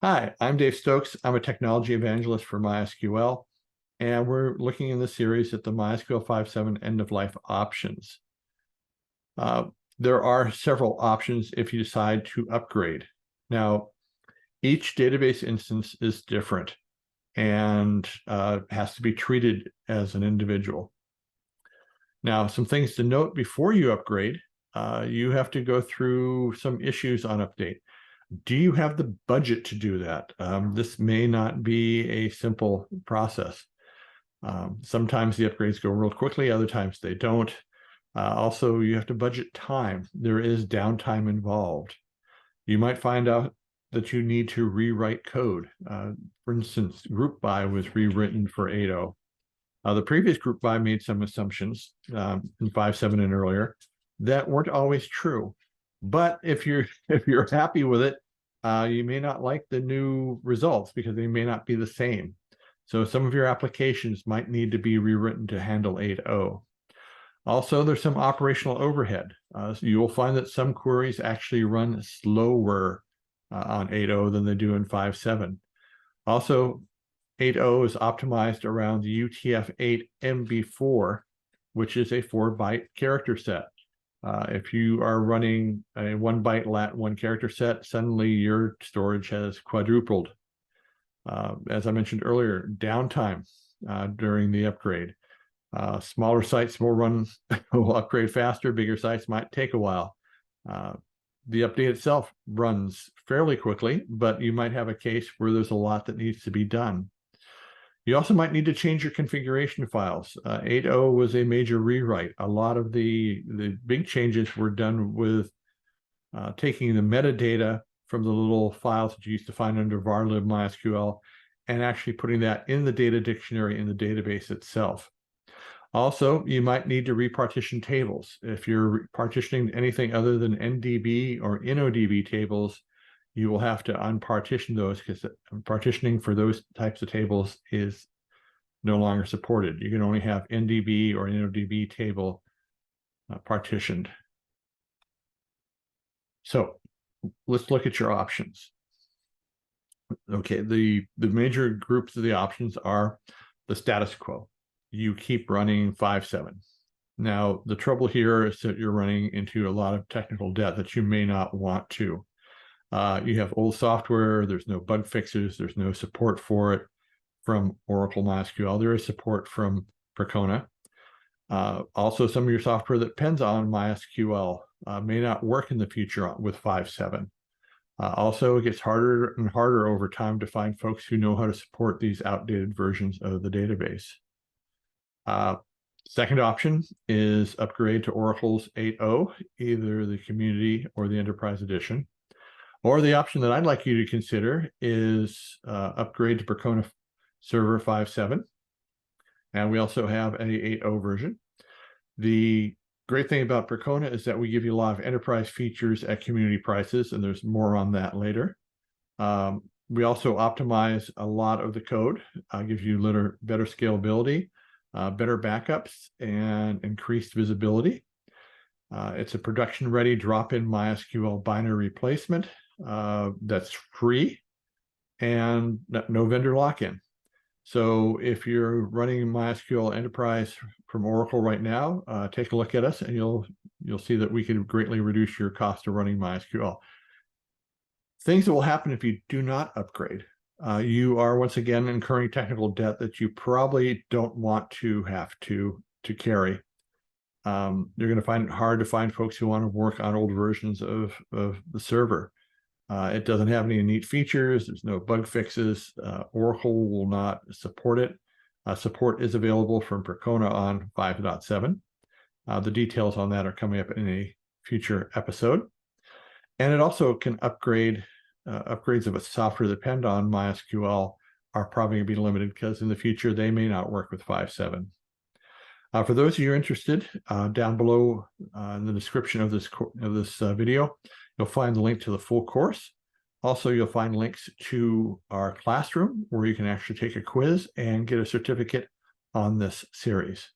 Hi, I'm Dave Stokes. I'm a technology evangelist for MySQL, and we're looking in this series at the MySQL 5.7 end-of-life options. There are several options if you decide to upgrade. Now, each database instance is different and has to be treated as an individual. Now, some things to note before you upgrade, you have to go through some issues on update. Do you have the budget to do that? This may not be a simple process. Sometimes the upgrades go real quickly, other times they don't. Also, you have to budget time. There is downtime involved. You might find out that you need to rewrite code. For instance, group by was rewritten for 8.0. The previous group by made some assumptions in 5.7 and earlier that weren't always true. But if you're happy with it, you may not like the new results because they may not be the same. So some of your applications might need to be rewritten to handle 8.0. Also, there's some operational overhead. So you will find that some queries actually run slower on 8.0 than they do in 5.7. Also, 8.0 is optimized around the UTF-8 MB4, which is a 4-byte character set. If you are running a 1-byte lat1 character set, suddenly your storage has quadrupled. As I mentioned earlier, downtime during the upgrade. Smaller sites will upgrade faster. Bigger sites might take a while. The update itself runs fairly quickly, but you might have a case where there's a lot that needs to be done. You also might need to change your configuration files. 8.0 was a major rewrite. A lot of the big changes were done with taking the metadata from the little files that you used to find under varlib MySQL and actually putting that in the data dictionary in the database itself. Also, you might need to repartition tables. If you're partitioning anything other than NDB or InnoDB tables, you will have to unpartition those because partitioning for those types of tables is no longer supported. You can only have NDB or InnoDB table partitioned. So let's look at your options. Okay, the major groups of the options are the status quo. You keep running 5.7. Now, the trouble here is that you're running into a lot of technical debt that you may not want to. You have old software, there's no bug fixes, there's no support for it from Oracle MySQL. There is support from Percona. Also, some of your software that depends on MySQL may not work in the future with 5.7. Also, it gets harder and harder over time to find folks who know how to support these outdated versions of the database. Second option is upgrade to Oracle's 8.0, either the Community or the Enterprise Edition. Or the option that I'd like you to consider is upgrade to Percona Server 5.7. And we also have a 8.0 version. The great thing about Percona is that we give you a lot of enterprise features at community prices, and there's more on that later. We also optimize a lot of the code, gives you better scalability, better backups, and increased visibility. It's a production-ready drop-in MySQL binary replacement that's free and no vendor lock-in. So if you're running MySQL Enterprise from Oracle right now, take a look at us and you'll see that we can greatly reduce your cost of running MySQL. Things that will happen if you do not upgrade. You are once again incurring technical debt that you probably don't want to have to carry. You're going to find it hard to find folks who want to work on old versions of the server. It doesn't have any neat features. There's no bug fixes. Oracle will not support it. Support is available from Percona on 5.7. The details on that are coming up in a future episode. And it also can upgrade. Upgrades of a software that depend on MySQL are probably going to be limited because in the future they may not work with 5.7. For those of you interested, down below in the description of this video, you'll find the link to the full course. Also, you'll find links to our classroom where you can actually take a quiz and get a certificate on this series.